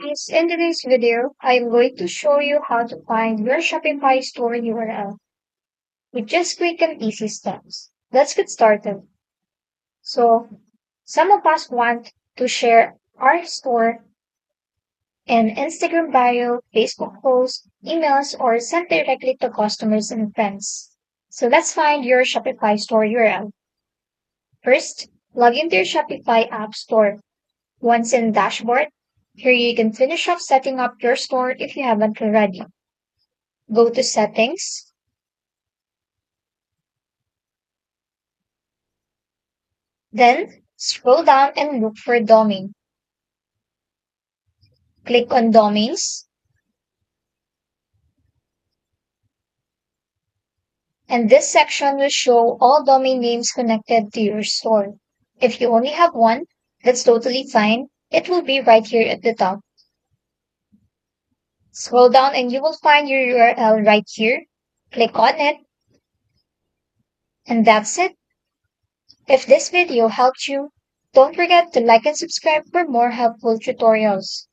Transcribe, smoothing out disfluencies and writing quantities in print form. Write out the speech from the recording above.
Guys, in today's video, I am going to show you how to find your Shopify store URL with just quick and easy steps. Let's get started. So, some of us want to share our store in Instagram bio, Facebook posts, emails, or send directly to customers and friends. So let's find your Shopify store URL. First, log into your Shopify app store. Once in dashboard, here you can finish off setting up your store if you haven't already. Go to settings, then scroll down and look for domain. Click on domains, and this section will show all domain names connected to your store. If you only have one, that's totally fine. It will be right here at the top. Scroll down and you will find your URL right here. Click on it, and that's it. If this video helped you, don't forget to like and subscribe for more helpful tutorials.